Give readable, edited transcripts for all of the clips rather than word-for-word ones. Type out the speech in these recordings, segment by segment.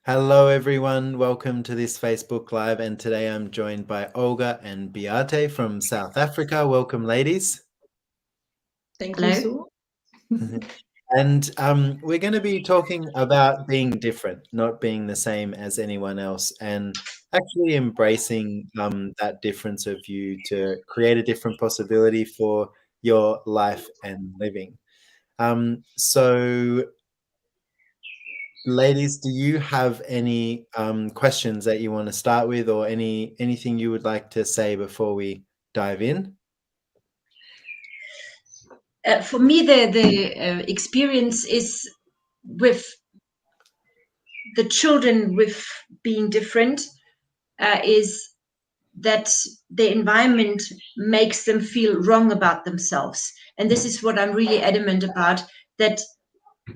Hello, everyone. Welcome to this Facebook Live. And today I'm joined by Olga and Beate from South Africa. Welcome, ladies. Thank Hello. you, Sue. And we're going to be talking about being different, not being the same as anyone else, and actually embracing that difference of you to create a different possibility for your life and living. So, ladies, do you have any questions that you want to start with, or anything you would like to say before we dive in? For me, the experience is with the children with being different is that the environment makes them feel wrong about themselves. And this is what I'm really adamant about, that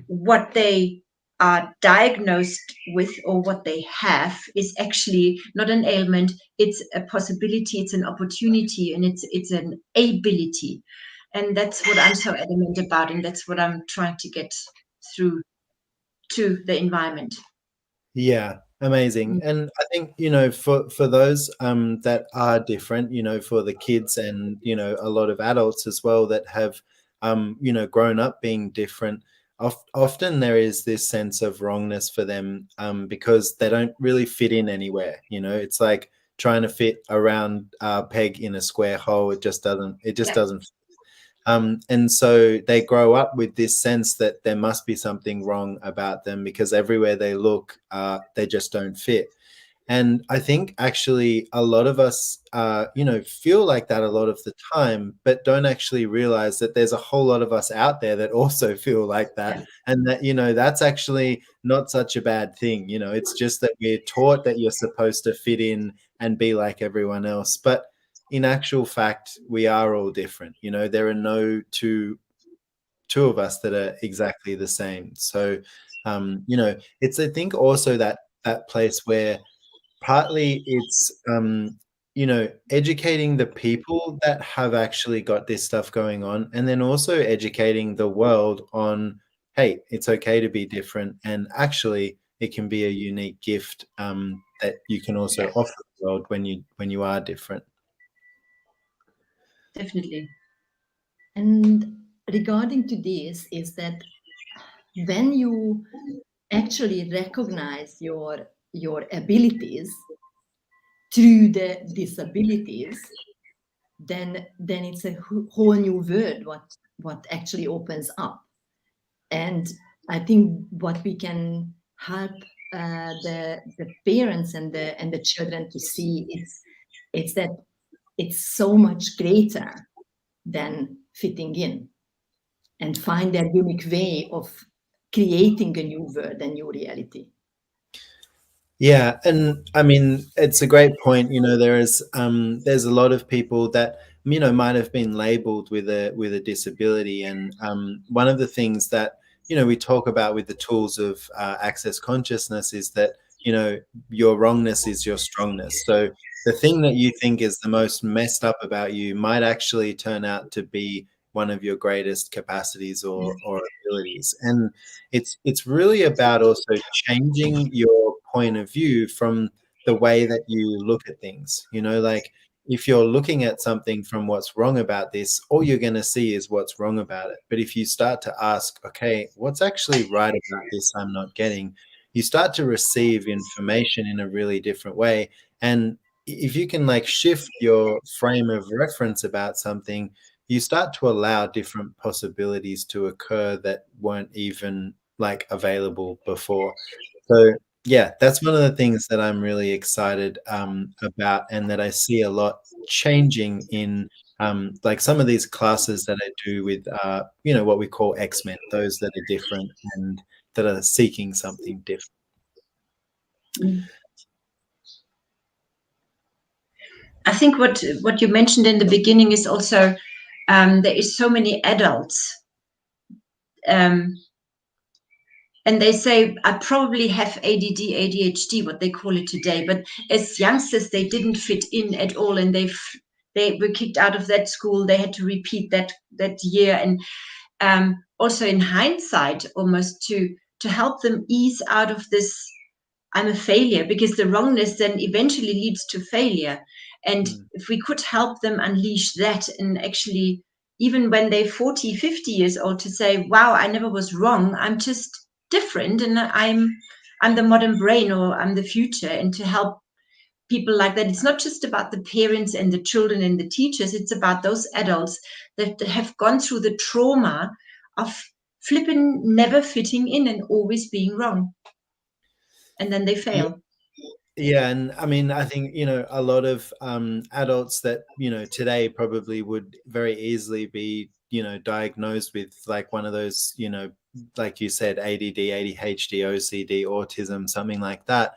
what they are diagnosed with or what they have is actually not an ailment, it's a possibility, it's an opportunity, and it's an ability. And that's what I'm so adamant about, and that's what I'm trying to get through to the environment. Yeah, amazing. And I think, for those that are different, for the kids and, a lot of adults as well that have, grown up being different, often there is this sense of wrongness for them because they don't really fit in anywhere. It's like trying to fit a round peg in a square hole. It just doesn't. And so they grow up with this sense that there must be something wrong about them because everywhere they look, they just don't fit. And I think actually a lot of us, feel like that a lot of the time, but don't actually realize that there's a whole lot of us out there that also feel like that. Yeah. And that, that's actually not such a bad thing. It's just that we're taught that you're supposed to fit in and be like everyone else. But in actual fact, we are all different. There are no two of us that are exactly the same. So, it's, I think, also that place where partly it's educating the people that have actually got this stuff going on, and then also educating the world on, hey, it's okay to be different, and actually it can be a unique gift that you can also offer the world when you are different. Definitely. And regarding to this is that when you actually recognize your abilities through the disabilities, then it's a whole new world what actually opens up. And I think what we can help the parents and the children to see it's that it's so much greater than fitting in, and find their unique way of creating a new world, a new reality. Yeah, and I mean it's a great point. There's a lot of people that might have been labeled with a disability, and one of the things that we talk about with the tools of access consciousness is that your wrongness is your strongness. So the thing that you think is the most messed up about you might actually turn out to be one of your greatest capacities or abilities, and it's really about also changing your point of view from the way that you look at things. Like if you're looking at something from what's wrong about this, all you're going to see is what's wrong about it. But if you start to ask, okay, what's actually right about this I'm not getting, you start to receive information in a really different way. And if you can like shift your frame of reference about something, you start to allow different possibilities to occur that weren't even like available before. So yeah, that's one of the things that I'm really excited about, and that I see a lot changing in like some of these classes that I do with what we call X-Men, those that are different and that are seeking something different. I think what you mentioned in the beginning is also there is so many adults, and they say I probably have ADD, ADHD, what they call it today. But as youngsters, they didn't fit in at all, and they were kicked out of that school. They had to repeat that year, and also in hindsight, almost to help them ease out of this I'm a failure, because the wrongness then eventually leads to failure. And if we could help them unleash that, and actually, even when they're 40, 50 years old, to say, wow, I never was wrong, I'm just different, and I'm the modern brain, or I'm the future, and to help people like that. It's not just about the parents and the children and the teachers, it's about those adults that have gone through the trauma of flipping never fitting in and always being wrong, and then they fail. Yeah, and I mean, I think, a lot of adults that, today probably would very easily be, diagnosed with like one of those, like you said, ADD, ADHD, OCD, autism, something like that.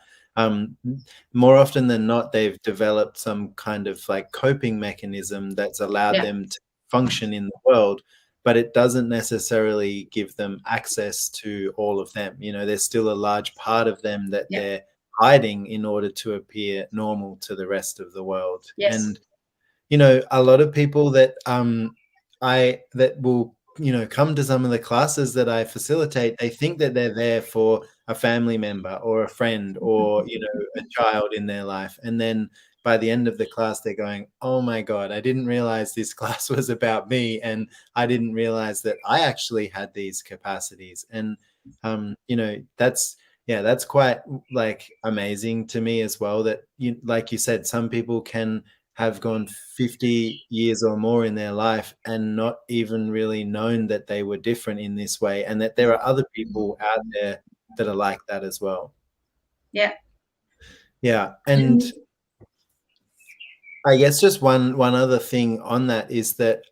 More often than not, they've developed some kind of like coping mechanism that's allowed them to function in the world, but it doesn't necessarily give them access to all of them. There's still a large part of them that they're hiding in order to appear normal to the rest of the world. And a lot of people that that will come to some of the classes that I facilitate, they think that they're there for a family member or a friend or a child in their life, and then by the end of the class they're going, oh my god, I didn't realize this class was about me, and I didn't realize that I actually had these capacities. And that's quite like amazing to me as well, that like you said, some people can have gone 50 years or more in their life and not even really known that they were different in this way, and that there are other people out there that are like that as well. Yeah. And I guess just one other thing on that is that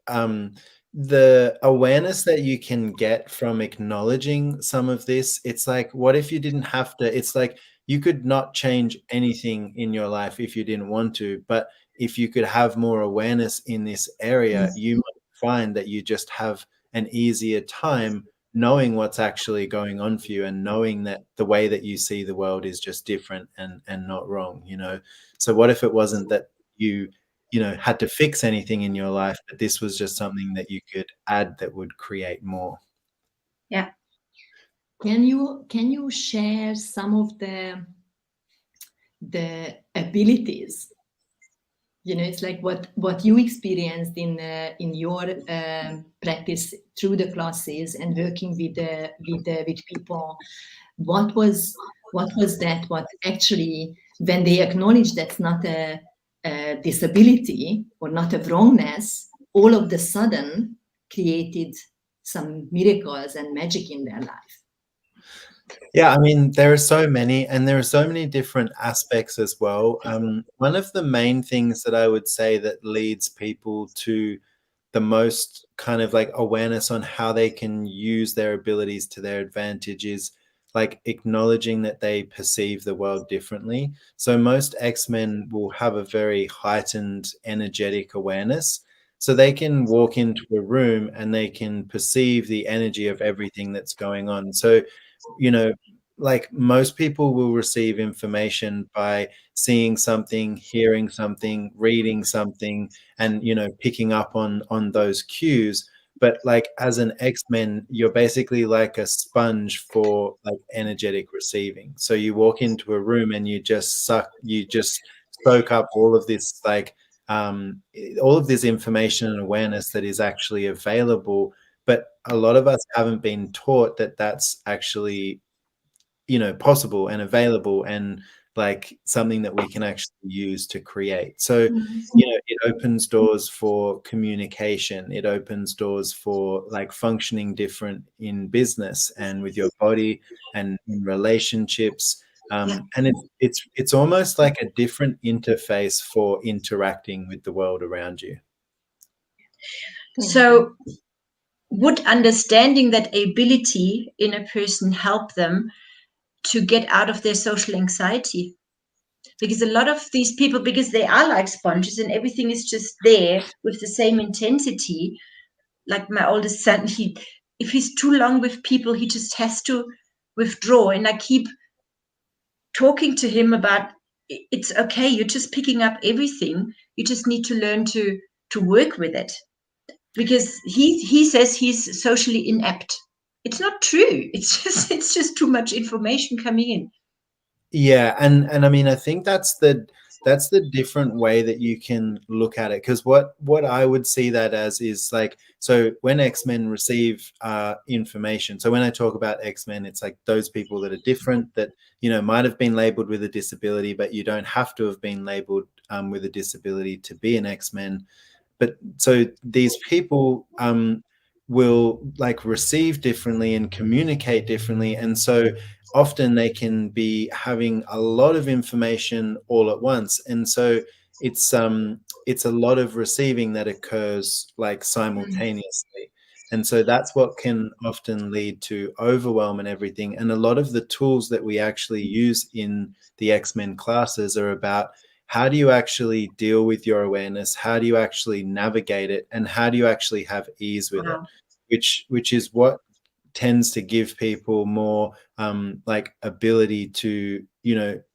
the awareness that you can get from acknowledging some of this, it's like, what if you didn't have to? It's like you could not change anything in your life if you didn't want to, but if you could have more awareness in this area, you might find that you just have an easier time knowing what's actually going on for you, and knowing that the way that you see the world is just different and not wrong. So what if it wasn't that you had to fix anything in your life, but this was just something that you could add that would create more? Can you share some of the abilities? It's like what you experienced in your practice through the classes and working with people. What was that? What actually, when they acknowledge that's not a disability or not a wrongness, all of the sudden created some miracles and magic in their life? Yeah, I mean, there are so many, and there are so many different aspects as well. One of the main things that I would say that leads people to the most kind of like awareness on how they can use their abilities to their advantage is like acknowledging that they perceive the world differently. So most X-Men will have a very heightened energetic awareness. So they can walk into a room and they can perceive the energy of everything that's going on. So like most people will receive information by seeing something, hearing something, reading something, and picking up on those cues. But like as an X-Men, you're basically like a sponge for like energetic receiving. So you walk into a room and you just soak up all of this like all of this information and awareness that is actually available. But a lot of us haven't been taught that that's actually possible and available, and like something that we can actually use to create. So it opens doors for communication, it opens doors for like functioning different in business and with your body and in relationships, and it's almost like a different interface for interacting with the world around you. So would understanding that ability in a person help them to get out of their social anxiety? Because a lot of these people, because they are like sponges and everything is just there with the same intensity. Like my oldest son, if he's too long with people, he just has to withdraw. And I keep talking to him about, it's okay, you're just picking up everything. You just need to learn to work with it. Because he says he's socially inept. It's not true. It's just too much information coming in. Yeah, and I mean, I think that's the different way that you can look at it. Because what I would see that as is like, so when X-Men receive information. So when I talk about X-Men, it's like those people that are different, that might have been labeled with a disability, but you don't have to have been labeled with a disability to be an X-Men. But so these people will like receive differently and communicate differently, and so often they can be having a lot of information all at once, and so it's a lot of receiving that occurs like simultaneously, and so that's what can often lead to overwhelm and everything. And a lot of the tools that we actually use in the X-Men classes are about how do you actually deal with your awareness, how do you actually navigate it, and how do you actually have ease with it, Wow. which is what tends to give people more like ability to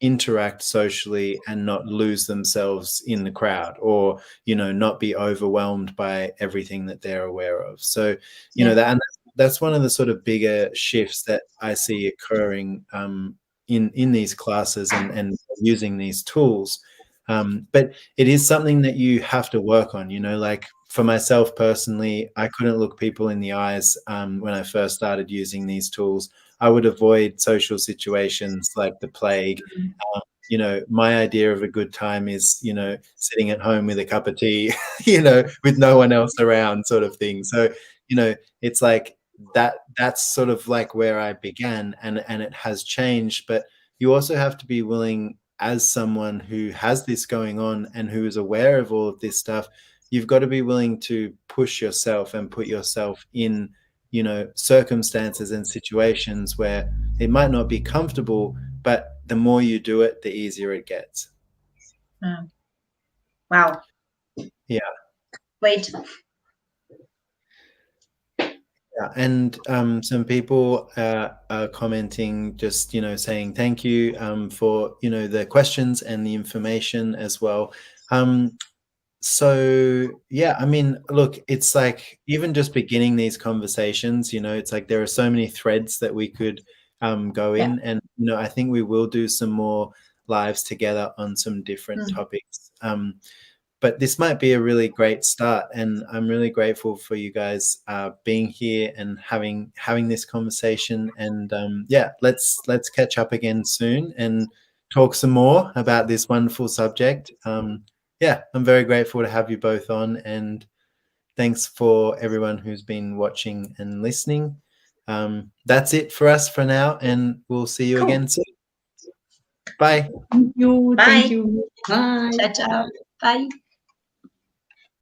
interact socially and not lose themselves in the crowd, or not be overwhelmed by everything that they're aware of. So Yeah. that, and that's one of the sort of bigger shifts that I see occurring in these classes and using these tools. But it is something that you have to work on, like for myself personally, I couldn't look people in the eyes when I first started using these tools. I would avoid social situations like the plague. My idea of a good time is, sitting at home with a cup of tea, with no one else around, sort of thing. So, it's like that's sort of like where I began, and it has changed. But you also have to be willing, as someone who has this going on and who is aware of all of this stuff, you've got to be willing to push yourself and put yourself in, circumstances and situations where it might not be comfortable, but the more you do it, the easier it gets. Wow. Yeah. Wait. Yeah, and some people are commenting, just saying thank you for the questions and the information as well. So yeah, I mean, look, it's like even just beginning these conversations, it's like there are so many threads that we could go Yeah. in, and I think we will do some more lives together on some different topics. But this might be a really great start, and I'm really grateful for you guys being here and having this conversation. And yeah, let's catch up again soon and talk some more about this wonderful subject. Yeah, I'm very grateful to have you both on, and thanks for everyone who's been watching and listening. That's it for us for now, and we'll see you again soon. Bye. Thank you. Bye. Thank you. Bye. Ciao, ciao. Bye.